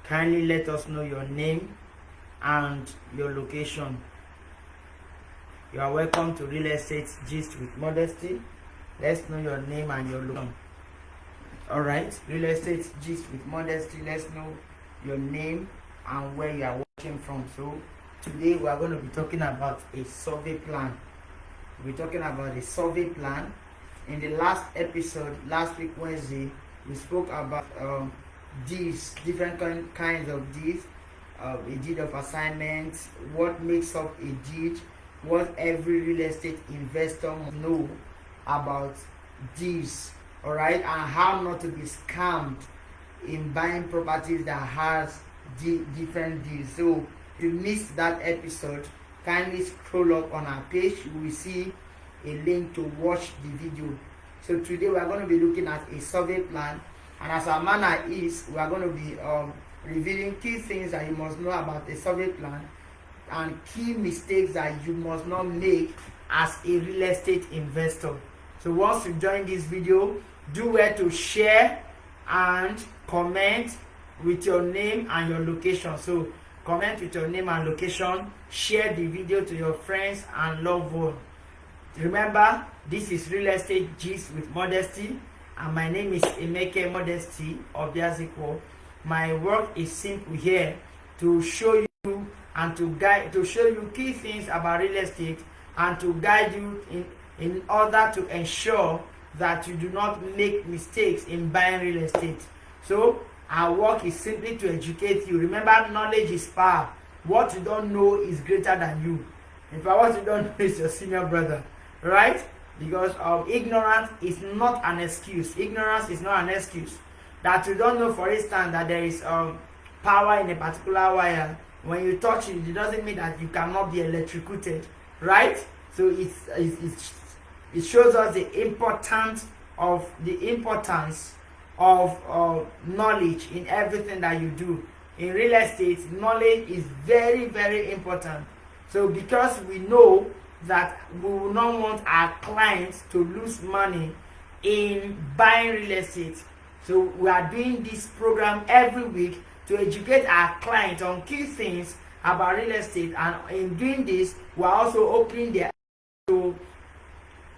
Kindly let us know your name and your location. You are welcome to Real Estate Gist with Modesty. Let's know your name and your location. Alright, Real Estate Gist with Modesty. Let's know your name and where you are watching from. So today we are going to be talking about a survey plan. We're talking about a survey plan. In the last episode, last week Wednesday, we spoke about deeds, different kinds of deeds, a deed of assignment, what makes up a deed, what every real estate investor must know about deeds, all right, and how not to be scammed in buying properties that has different deeds. So if you missed that episode, kindly scroll up on our page. You will see a link to watch the video. So today we are going to be looking at a survey plan, and as our manner is, we are going to be revealing key things that you must know about a survey plan and key mistakes that you must not make as a real estate investor. So once you join this video, do well to share and comment with your name and your location. So comment with your name and location, share the video to your friends and loved ones. Remember, this is Real Estate Gist with Modesty, and my name is Emeke Modesty of Biazikwo. My work is simple here to show you and to show you key things about real estate and to guide you in order to ensure that you do not make mistakes in buying real estate. So our work is simply to educate you. Remember, knowledge is power. What you don't know is greater than you. In fact, what you don't know is your senior brother, right? Because ignorance is not an excuse. Ignorance is not an excuse. That you don't know, for instance, that there is power in a particular wire. When you touch it, it doesn't mean that you cannot be electrocuted, right? So it shows us the importance of knowledge in everything that you do. In real estate, knowledge is very, very important. So because we know that we will not want our clients to lose money in buying real estate, so we are doing this program every week to educate our clients on key things about real estate, and in doing this, we are also opening their eyes to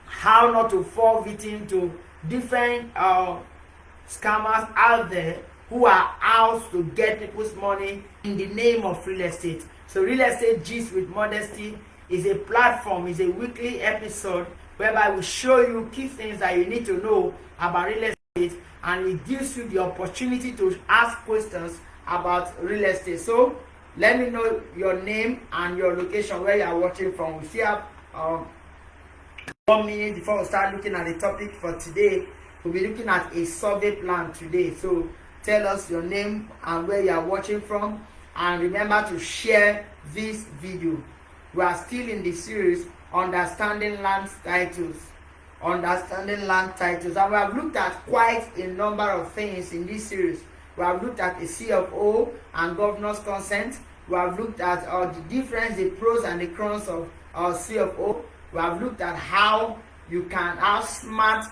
how not to fall victim to different scammers out there who are out to get people's money in the name of real estate. So Real Estate Gist with Modesty is a platform, is a weekly episode whereby we show you key things that you need to know about real estate, and it gives you the opportunity to ask questions about real estate. So let me know your name and your location, where you are watching from. We still have 1 minute before we start looking at the topic for today. We'll be looking at a survey plan today. So tell us your name and where you are watching from, and remember to share this video. We are still in the series Understanding Land Titles. Understanding Land Titles. And we have looked at quite a number of things in this series. We have looked at a CFO and governor's consent. We have looked at the difference, the pros and the cons of CFO. We have looked at how you can outsmart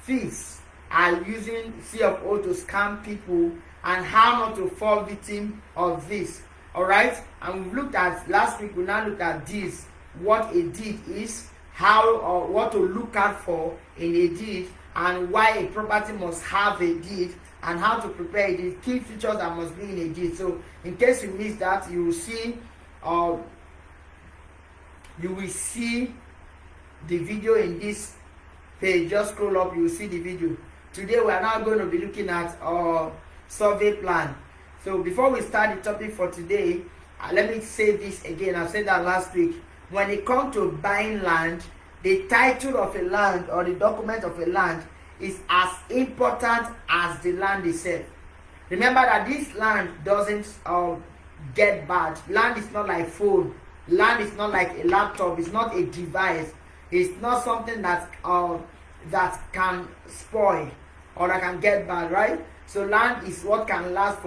thieves are using CFO to scam people, and how not to fall victim of this. All right, and we looked at last week. We now looked at deeds, what a deed is, how or what to look out for in a deed, and why a property must have a deed, and how to prepare a deed, key features that must be in a deed. So in case you missed that, you will see the video in this page. Just scroll up, you will see the video. Today we are now going to be looking at our survey plan. So before we start the topic for today, let me say this again. I said that last week. When it comes to buying land, the title of a land or the document of a land is as important as the land itself. Remember that this land doesn't get bad. Land is not like phone. Land is not like a laptop. It's not a device. It's not something that can spoil or that can get bad, right? So land is what can last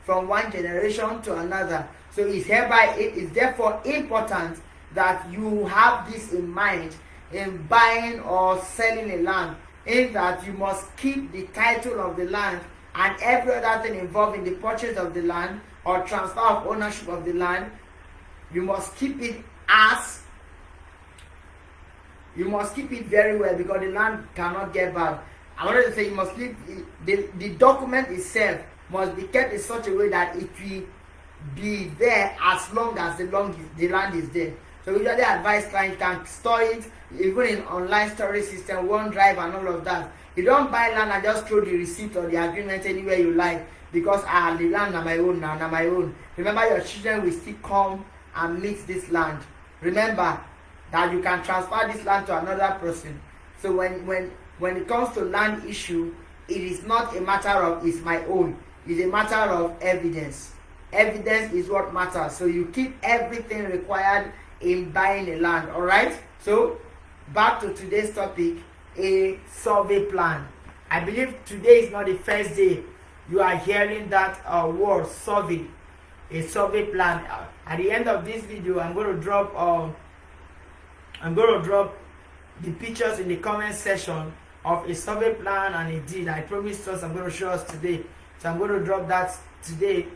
from one generation to another. So it is therefore important that you have this in mind in buying or selling a land, in that you must keep the title of the land and every other thing involved in the purchase of the land or transfer of ownership of the land, you must keep it very well, because the land cannot get bad. I wanted to say you must leave the document itself must be kept in such a way that it will be there as long as the land is there. So we usually advise clients can store it even in online storage system, OneDrive and all of that. You don't buy land and just throw the receipt or the agreement anywhere you like, because the land na my own now, na my own. Remember, your children will still come and meet this land. Remember that you can transfer this land to another person. So when it comes to land issue, it is not a matter of it's my own. It's a matter of evidence. Evidence is what matters. So you keep everything required in buying a land. All right. So back to today's topic, a survey plan. I believe today is not the first day you are hearing that word survey, a survey plan. At the end of this video, I'm going to drop the pictures in the comment section of a survey plan and a deed. I promised us I'm going to show us today, so I'm going to drop that today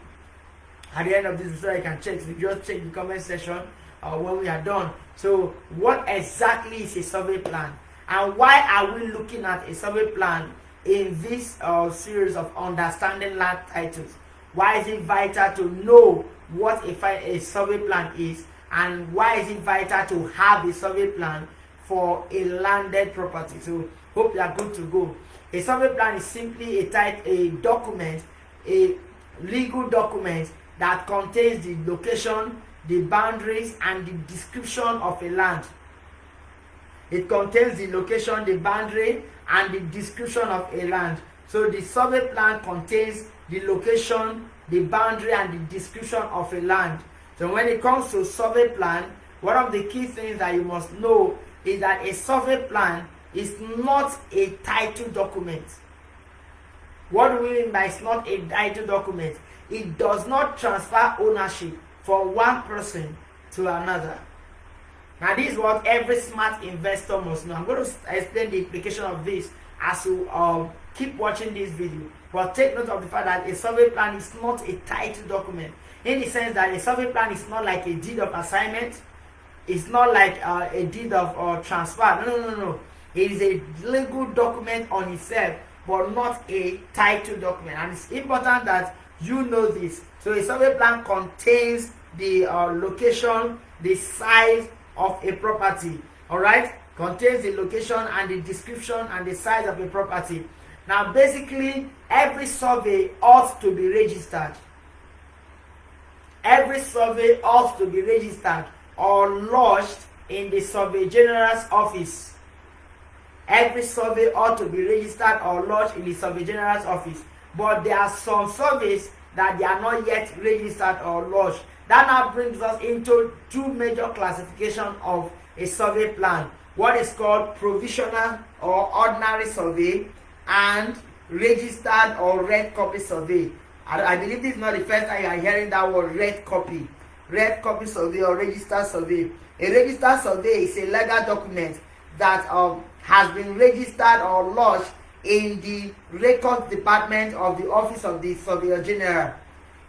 at the end of this, so I can check. So you just check the comment section when we are done. So what exactly is a survey plan, and why are we looking at a survey plan in this series of understanding land titles? Why is it vital to know what a survey plan is, and why is it vital to have a survey plan for a landed property? So hope you are good to go. A survey plan is simply a document, a legal document that contains the location, the boundaries, and the description of a land. It contains the location, the boundary, and the description of a land. So the survey plan contains the location, the boundary, and the description of a land. So when it comes to survey plan, one of the key things that you must know is that a survey plan is not a title document. What do we mean by it's not a title document? It does not transfer ownership from one person to another. Now this is what every smart investor must know. I'm going to explain the implication of this as you keep watching this video. But take note of the fact that a survey plan is not a title document, in the sense that a survey plan is not like a deed of assignment. It's not like a deed of transfer. No. It is a legal document on itself, but not a title document. And it's important that you know this. So a survey plan contains the location, the size of a property. All right, contains the location and the description and the size of a property. Now basically, every survey ought to be registered. Every survey ought to be registered or lodged in the Surveyor General's office. Every survey ought to be registered or lodged in the Surveyor General's office. But there are some surveys that they are not yet registered or lodged. That now brings us into two major classifications of a survey plan. What is called provisional or ordinary survey, and registered or red copy survey. I believe this is not the first time you are hearing that word, red copy. Red copy survey or registered survey. A registered survey is a legal document that has been registered or lodged in the records department of the office of the Surveyor General.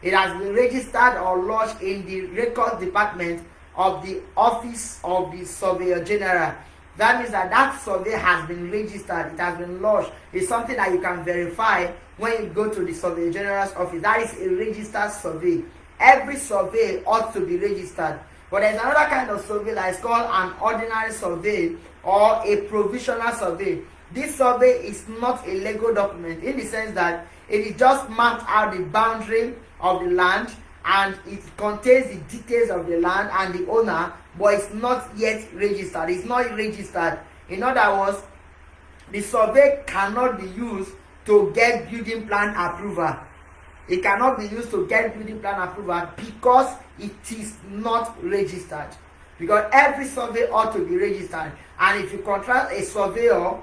It has been registered or lodged in the records department of the office of the Surveyor General. That means that that survey has been registered, it has been lodged. It's something that you can verify when you go to the Surveyor General's office. That is a registered survey. Every survey ought to be registered. But there's another kind of survey that is called an ordinary survey or a provisional survey. This survey is not a legal document, in the sense that it is just marked out the boundary of the land, and it contains the details of the land and the owner, but it's not yet registered. It's not registered. In other words, the survey cannot be used to get building plan approval. It cannot be used to get building plan approval because it is not registered. Because every survey ought to be registered. And if you contract a surveyor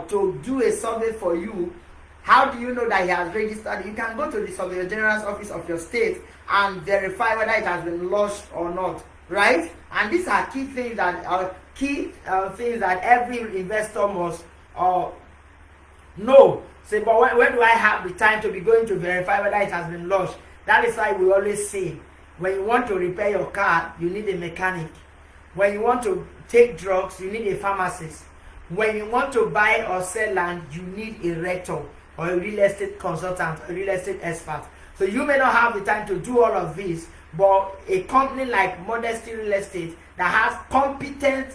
to do a survey for you, how do you know that he has registered? You can go to the Surveyor General's office of your state and verify whether it has been lodged or not, right? And these are key things that every investor must know. Say, but where do I have the time to be going to verify whether it has been lodged? That is why we always say, when you want to repair your car, you need a mechanic. When you want to take drugs, you need a pharmacist. When you want to buy or sell land, you need a rector or a real estate consultant, a real estate expert. So you may not have the time to do all of this, but a company like Modesty Real Estate that has competent,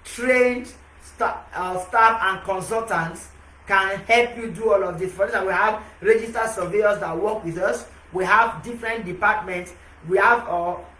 trained staff and consultants can help you do all of this. For example, we have registered surveyors that work with us. We have different departments. We have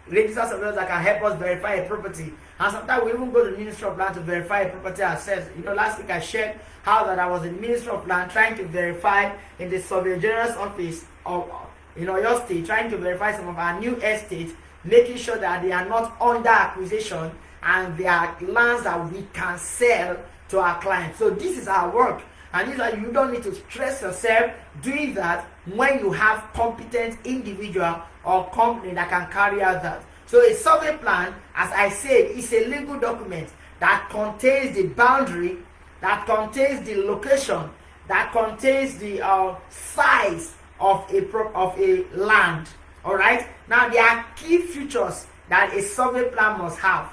registered surveyors that can help us verify a property. And sometimes we even go to the Ministry of Land to verify a property ourselves. You know, last week I shared how that I was in the Ministry of Land trying to verify in the Surveyor General's office of your state, trying to verify some of our new estates, making sure that they are not under acquisition and they are lands that we can sell to our clients. So this is our work. And this is why you don't need to stress yourself doing that when you have competent individual or company that can carry out that. So a survey plan, as I said, is a legal document that contains the boundary, that contains the location, that contains the size of a land. All right. Now there are key features that a survey plan must have.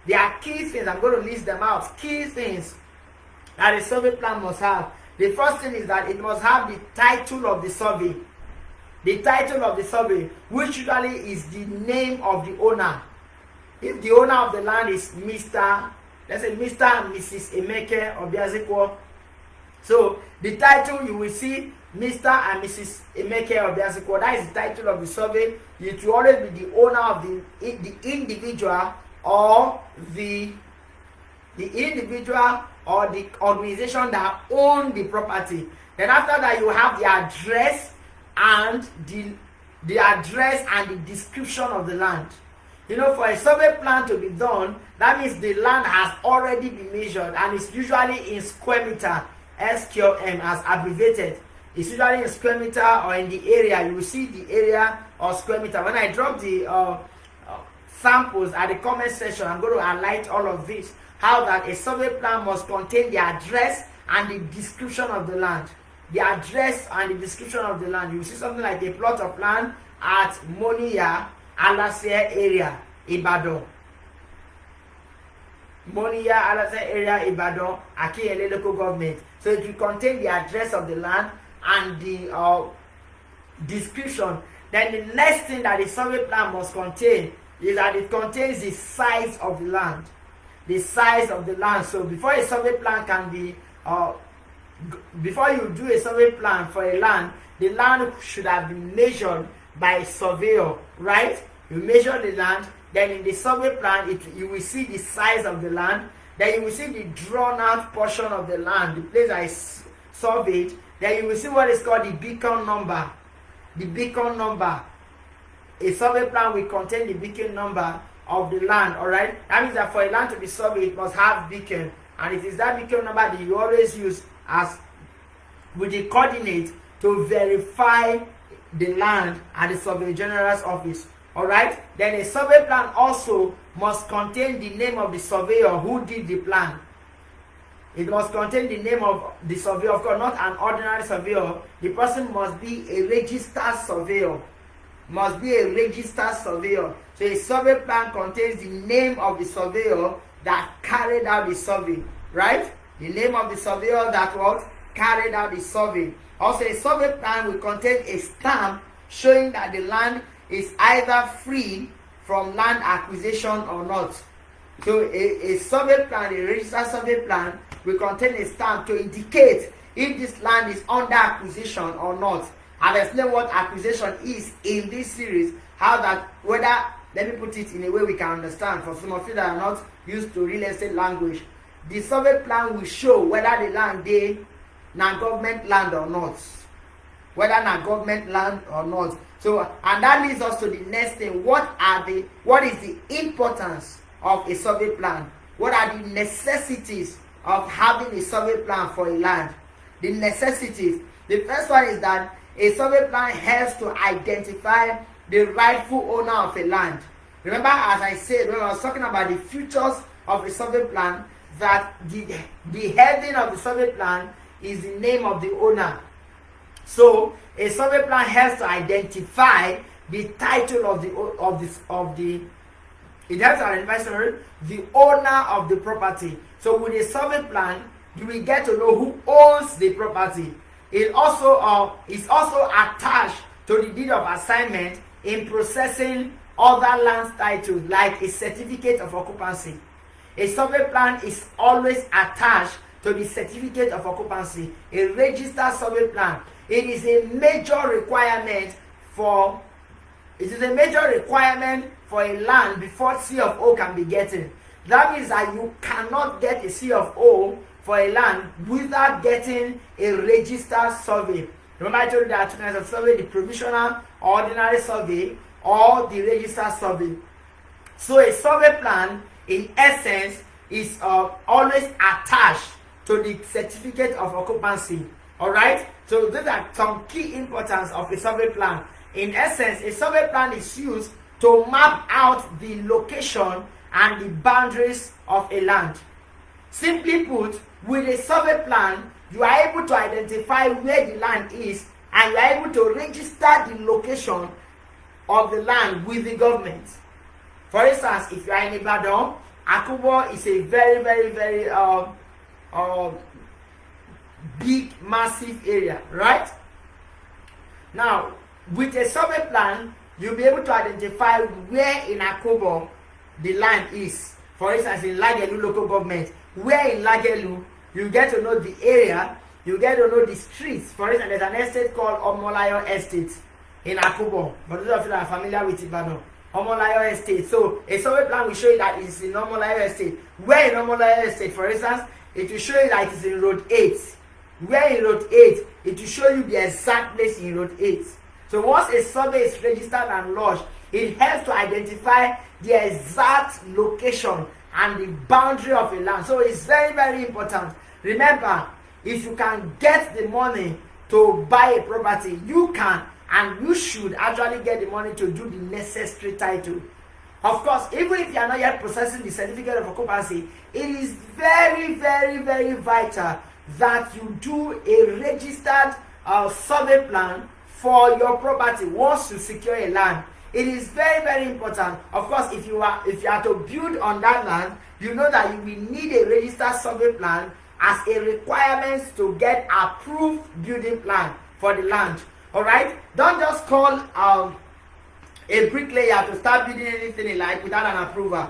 There are key things. I'm going to list them out. Key things that a survey plan must have. The first thing is that it must have the title of the survey. The title of the survey, which usually is the name of the owner. If the owner of the land is Mr. Let's say Mr. and Mrs. Emeke Obiazikwo. So the title, you will see Mr. and Mrs. Emeke Obiazikwo. That is the title of the survey. It will always be the owner of the individual or the individual or the organization that own the property. Then after that, you have the address and the address and the description of the land. You know, for a survey plan to be done, that means the land has already been measured, and it's usually in square meter, SQM as abbreviated. It's usually in square meter or in the area. You will see the area or square meter. When I drop the samples at the comment section, I'm going to highlight all of this. How that a survey plan must contain the address and the description of the land. The address and the description of the land. You will see something like a plot of land at Moniya, Alasia area, Ibadan. Moniya, Alasia area, Ibadan, Akiyele local government. So it will contain the address of the land and the description. Then the next thing that the survey plan must contain is that it contains the size of the land. The size of the land. So before a survey plan can be, before you do a survey plan for a land, the land should have been measured by a surveyor, right? You measure the land, then in the survey plan, you will see the size of the land, then you will see the drawn out portion of the land, the place I surveyed, then you will see what is called the beacon number. The beacon number. A survey plan will contain the beacon number of the land, all right? That means that for a land to be surveyed, it must have beacon, and it is that beacon number that you always use as with the coordinate to verify the land at the Surveyor General's office. All right. Then a survey plan also must contain the name of the surveyor who did the plan. It must contain the name of the surveyor, of course, not an ordinary surveyor. The person must be a registered surveyor. Must be a registered surveyor. So a survey plan contains the name of the surveyor that carried out the survey, right? The name of the surveyor that carried out the survey. Also, a survey plan will contain a stamp showing that the land is either free from land acquisition or not. So a survey plan, a registered survey plan, will contain a stamp to indicate if this land is under acquisition or not. I'll explain what acquisition is in this series, how that, whether, let me put it in a way we can understand for some of you that are not used to real estate language. The survey plan will show whether the land is government land or not. Whether government land or not. So, and that leads us to the next thing. What is the importance of a survey plan? What are the necessities of having a survey plan for a land? The necessities. The first one is that a survey plan helps to identify the rightful owner of a land. Remember, as I said when I was talking about the features of a survey plan, that the heading of the survey plan is the name of the owner. So a survey plan helps to identify the title of the it helps to identify the owner of the property. So with a survey plan, you will get to know who owns the property. It also is also attached to the deed of assignment in processing other land titles like a certificate of occupancy. A survey plan is always attached to the certificate of occupancy, a registered survey plan. It is a major requirement for a land before C of O can be getting. That means that you cannot get a C of O for a land without getting a registered survey. Remember I told you there are two kinds of survey: the provisional or ordinary survey or the registered survey. So a survey plan in essence is always attached to the certificate of occupancy. Alright, so these are some key importance of a survey plan. In essence, a survey plan is used to map out the location and the boundaries of a land. Simply put, with a survey plan, you are able to identify where the land is and you are able to register the location of the land with the government. For instance, if you are in Ibadan, Akubo is a very, very, very big, massive area, right? Now, with a survey plan, you'll be able to identify where in Akubo the land is. For instance, in Lagelu local government, where in Lagelu, you get to know the area, you get to know the streets. For instance, there's an estate called Omolayo Estate in Akubo. For those of you that are familiar with Ibadan, Omolayo Estate. So a survey plan will show you that it's in Omolayo Estate. Where in Omolayo Estate, for instance, it will show you that it is in Road 8. Where in Road 8, it will show you the exact place in Road 8. So once a survey is registered and lodged, it helps to identify the exact location and the boundary of a land. So it's very, very important. Remember, if you can get the money to buy a property, you can and you should actually get the money to do the necessary title. Of course, even if you are not yet processing the certificate of occupancy, it is very, very, very vital that you do a registered survey plan for your property once you secure a land. It is very, very important. Of course, if you are to build on that land, you know that you will need a registered survey plan as a requirement to get approved building plan for the land. All right, don't just call a bricklayer to start building anything in life without an approval.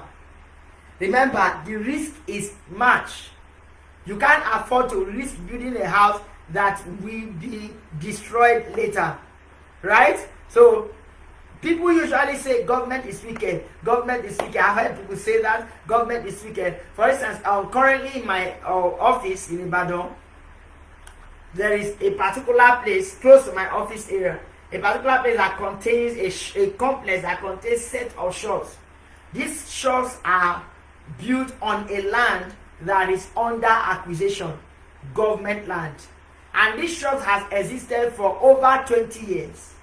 Remember, the risk is much. You can't afford to risk building a house that will be destroyed later, right? So people usually say government is wicked. Government is wicked. I've heard people say that government is wicked. For instance, currently in my office in Ibadan, there is a particular place close to my office area, a particular place that contains a complex that contains set of shops. These shops are built on a land that is under acquisition, government land. And this shop has existed for over 20 years.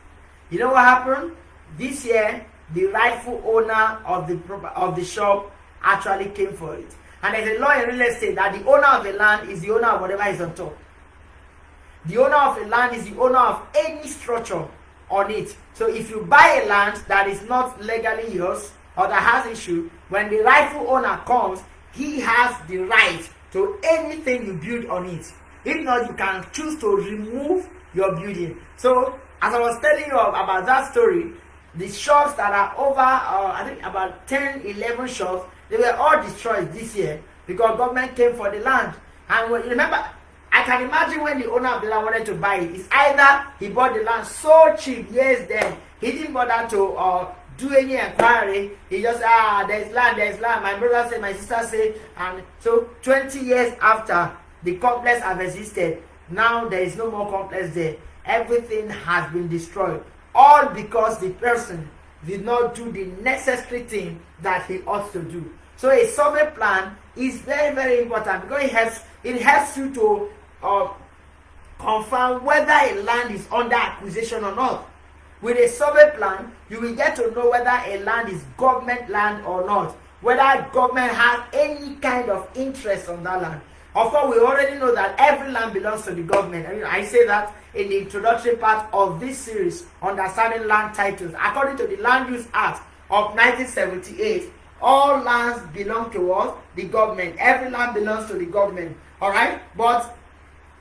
You know what happened? This year, the rightful owner of the shop actually came for it. And there's a law in real estate that the owner of the land is the owner of whatever is on top. The owner of the land is the owner of any structure on it. So if you buy a land that is not legally yours or that has issue, when the rightful owner comes, he has the right to anything you build on it. If not, you can choose to remove your building. So as I was telling you about that story, the shops that are over, I think about 10, 11 shops, they were all destroyed this year because government came for the land. And remember, I can imagine when the owner of the land wanted to buy it, it's either he bought the land so cheap years then, he didn't bother to do any inquiry. He just there's land. My brother said, my sister said, and so 20 years after the complex have existed, now there is no more complex there. Everything has been destroyed, all because the person did not do the necessary thing that he ought to do. So a survey plan is very, very important because it helps you to confirm whether a land is under acquisition or not. With a survey plan, you will get to know whether a land is government land or not, whether government has any kind of interest on that land. Of course, we already know that every land belongs to the government. I say that in the introductory part of this series, Understanding Land Titles. According to the Land Use Act of 1978, all lands belong to us, the government. Every land belongs to the government. Alright? But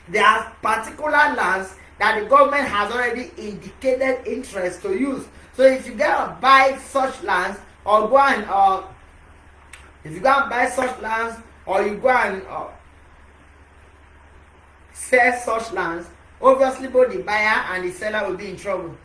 there are particular lands that the government has already indicated interest to use. So if you go and buy such lands, or go and if you go and buy such lands, or you go and sell such lands, obviously both the buyer and the seller will be in trouble.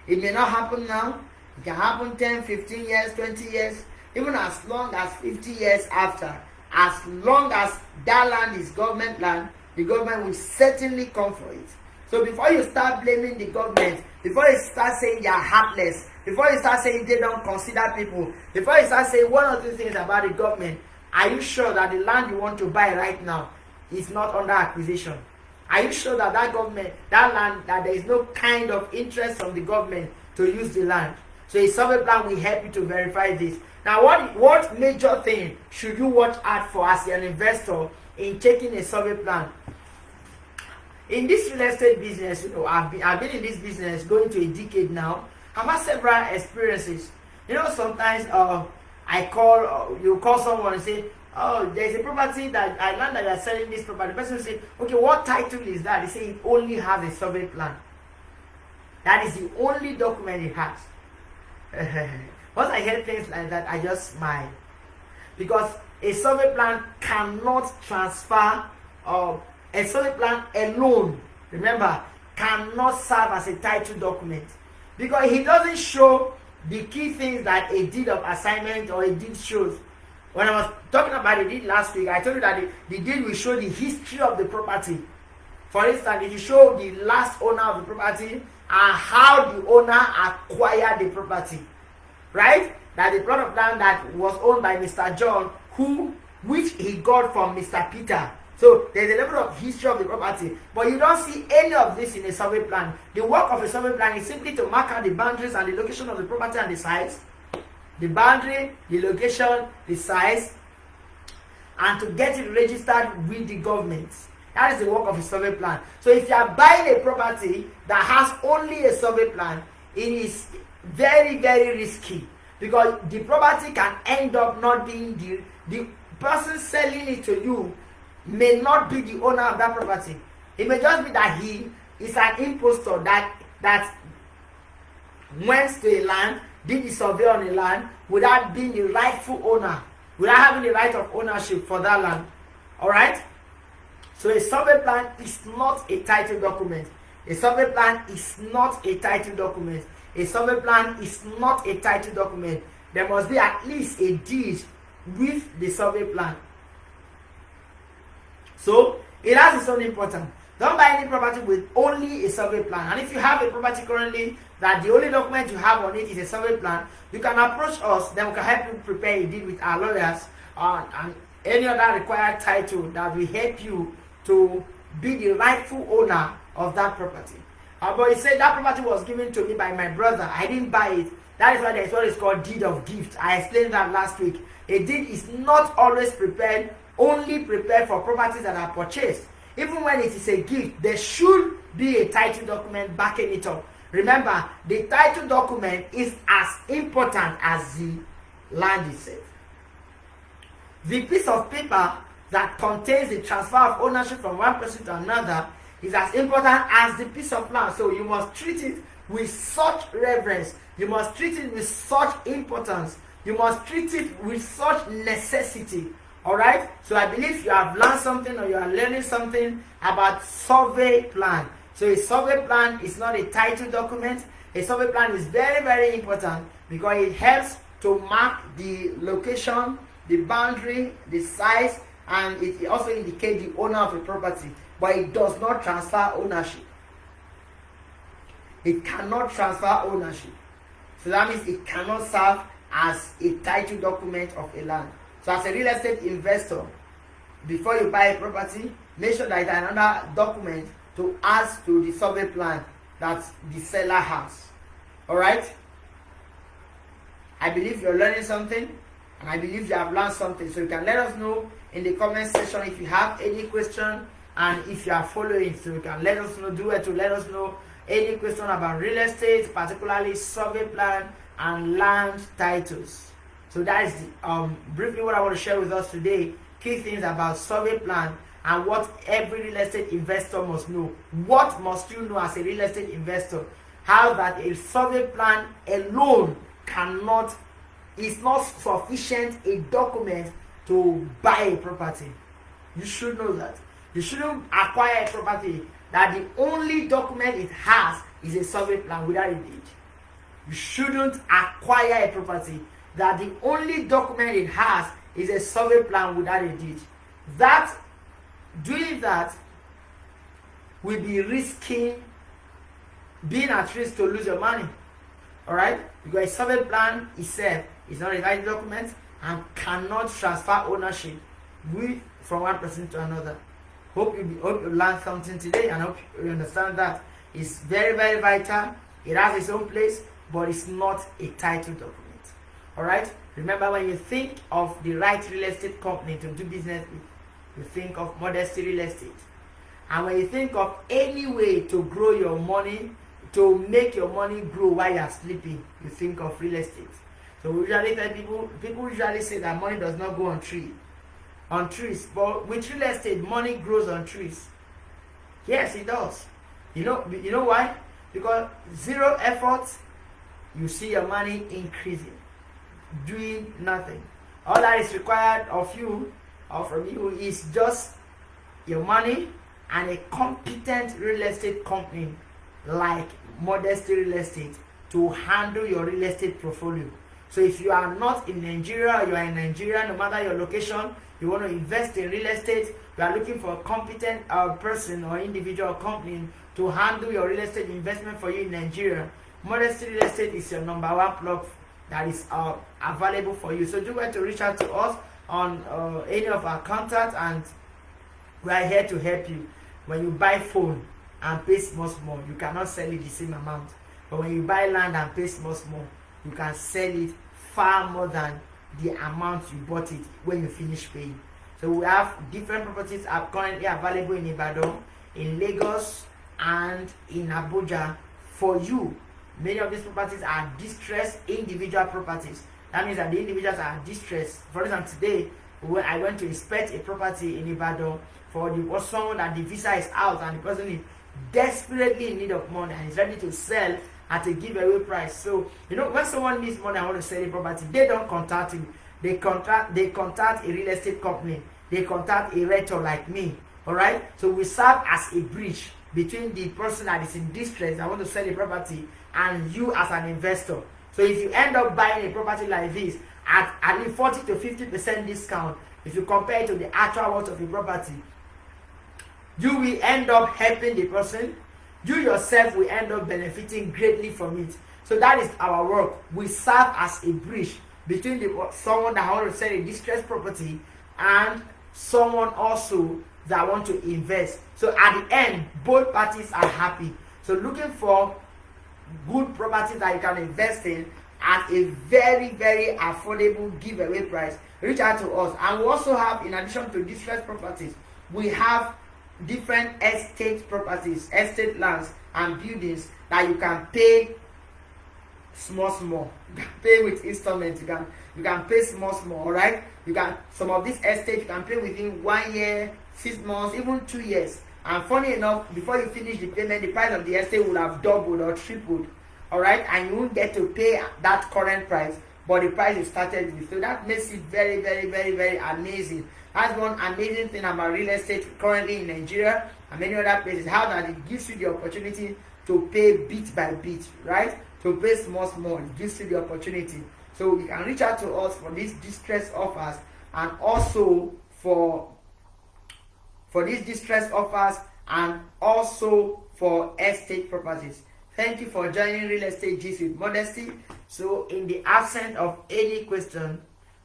It may not happen now. It can happen 10, 15 years, 20 years, even as long as 50 years after. As long as that land is government land, the government will certainly come for it. So before you start blaming the government, before you start saying they are heartless, before you start saying they don't consider people, before you start saying one or two things about the government, are you sure that the land you want to buy right now is not under acquisition? Are you sure that that government, that land, that there is no kind of interest from the government to use the land? So a survey plan will help you to verify this. Now, what major thing should you watch out for as an investor in taking a survey plan? In this real estate business, I've been in this business going to a decade now. I've had several experiences. Sometimes you call someone and say, oh, there's a property that I learned that you're selling this property. The person will say, okay, what title is that? They say it only has a survey plan. That is the only document it has. Once I hear things like that, I just smile. Because a survey plan cannot transfer, a survey plan alone, remember, cannot serve as a title document. Because it doesn't show the key things that a deed of assignment or a deed shows. When I was talking about the deed last week, I told you that the deed will show the history of the property. For instance, it will show the last owner of the property and how the owner acquired the property. Right? That the plot of land that was owned by Mr. John, which he got from Mr. Peter. So there's a level of history of the property, but you don't see any of this in a survey plan. The work of a survey plan is simply to mark out the boundaries and the location of the property and the size. The boundary, the location, the size, and to get it registered with the government. That is the work of a survey plan. So if you are buying a property that has only a survey plan, it is very, very risky, because the property can end up not being the person selling it to you may not be the owner of that property. It may just be that he is an impostor that went to a land, did the survey on a land without being the rightful owner, without having the right of ownership for that land. Alright? So a survey plan is not a title document. A survey plan is not a title document. A survey plan is not a title document. There must be at least a deed with the survey plan. So it has its own importance. Don't buy any property with only a survey plan. And if you have a property currently that the only document you have on it is a survey plan, you can approach us. Then we can help you prepare a deed with our lawyers and any other required title that will help you to be the rightful owner of that property. But he said that property was given to me by my brother. I didn't buy it. That is why there's what is called deed of gift. I explained that last week. A deed is not always prepared, only prepared for properties that are purchased. Even when it is a gift, there should be a title document backing it up. Remember, the title document is as important as the land itself. The piece of paper that contains the transfer of ownership from one person to another is as important as the piece of land. So you must treat it with such reverence. You must treat it with such importance. You must treat it with such necessity. Alright? So I believe you have learned something, or you are learning something about survey plan. So a survey plan is not a title document. A survey plan is very, very important because it helps to mark the location, the boundary, the size, and it also indicates the owner of the property. But it does not transfer ownership. It cannot transfer ownership. So that means it cannot serve as a title document of a land. So as a real estate investor, before you buy a property, make sure that there is another document to add to the survey plan that the seller has. Alright? I believe you're learning something. And I believe you have learned something. So you can let us know in the comment section if you have any question, and if you are following. So you can let us know, do it to let us know any question about real estate, particularly survey plan and land titles. So that is briefly what I want to share with us today. Key things about survey plan and what every real estate investor must know. What must you know as a real estate investor? How that a survey plan alone is not sufficient a document to buy a property. You should know that. You shouldn't acquire a property that the only document it has is a survey plan without a deed. You shouldn't acquire a property that the only document it has is a survey plan without a deed. Doing that will be risking being at risk to lose your money. Alright? Because a survey plan itself is not a valid document and cannot transfer ownership from one person to another. Hope you learned something today, and hope you understand that it's very, very vital. It has its own place, but it's not a title document. Alright? Remember, when you think of the right real estate company to do business with, you think of Modesty Real Estate. And when you think of any way to grow your money, to make your money grow while you are sleeping, you think of real estate. So we usually tell people usually say that money does not go on trees. But with real estate, money grows on trees. Yes, it does. You know why? Because zero effort, you see your money increasing, doing nothing. All that is required of you or from you is just your money and a competent real estate company like Modesty Real Estate to handle your real estate portfolio. So if you are not in Nigeria, or you are in Nigeria, no matter your location, you want to invest in real estate, you are looking for a competent person or individual company to handle your real estate investment for you in Nigeria, Modesty Real Estate is your number one plug that is available for you. So do want to reach out to us on any of our contacts, and we are here to help you. When you buy phone and pay small, you cannot sell it the same amount. But when you buy land and pay small, you can sell it far more than the amount you bought it when you finish paying. So we have different properties are currently available in Ibadan, in Lagos, and in Abuja for you. Many of these properties are distressed individual properties. That means that the individuals are distressed. For example, today when I went to inspect a property in Ibadan for someone that the visa is out and the person is desperately in need of money and is ready to sell at a giveaway price. So when someone needs money and want to sell a property, they don't contact you. They contact a real estate company. They contact a realtor like me. Alright? So we serve as a bridge between the person that is in distress that want to sell a property and you as an investor. So if you end up buying a property like this at least 40 to 50% discount, if you compare it to the actual worth of the property, you will end up helping the person. You yourself will end up benefiting greatly from it. So that is our work. We serve as a bridge between someone that wants to sell a distressed property and someone also that want to invest. So at the end, both parties are happy. So looking for good properties that you can invest in at a very, very affordable giveaway price, reach out to us. And we also have, in addition to distressed properties, we have different estate properties, estate lands and buildings that you can pay small. You can pay with installments. You can pay small. All right. Some of these estates you can pay within 1 year, 6 months, even 2 years. And funny enough, before you finish the payment, the price of the estate will have doubled or tripled. All right, and you won't get to pay that current price, but the price you started with. So that makes it very, very, very, very amazing. That's one amazing thing about real estate currently in Nigeria and many other places. How that it gives you the opportunity to pay bit by bit, right? To pay small. It gives you the opportunity. So you can reach out to us for these distress offers, and also for these distress offers, and also for estate properties. Thank you for joining Real Estate Gist with Modesty. So in the absence of any question,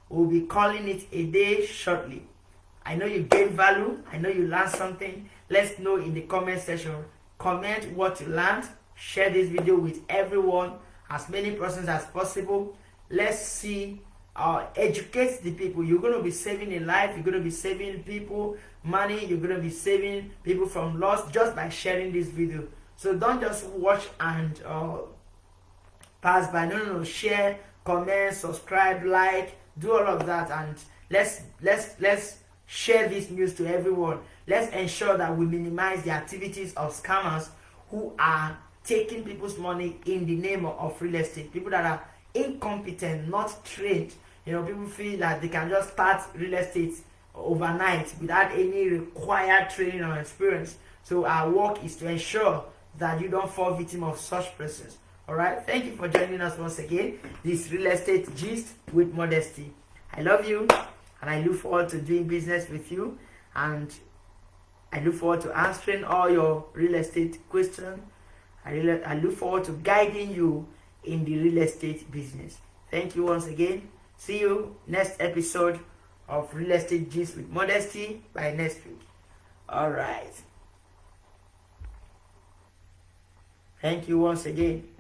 we'll be calling it a day shortly. I know you gained value. I know you learned something. Let's know in the comment section. Comment what you learned. Share this video with everyone, as many persons as possible. Let's see educate the people. You're going to be saving a life. You're going to be saving people money. You're going to be saving people from loss just by sharing this video. So don't just watch and pass by. No. Share, comment, subscribe, like, do all of that, and let's share this news to everyone. Let's ensure that we minimize the activities of scammers who are taking people's money in the name of real estate. People that are incompetent, not trained. People feel that they can just start real estate overnight without any required training or experience. So our work is to ensure that you don't fall victim of such persons. All right, thank you for joining us once again. This Real Estate Gist with Modesty. I love you, and I look forward to doing business with you, and I look forward to answering all your real estate questions. I look forward to guiding you in the real estate business. Thank you once again. See you next episode of Real Estate Gist with Modesty by next week. All right. Thank you once again.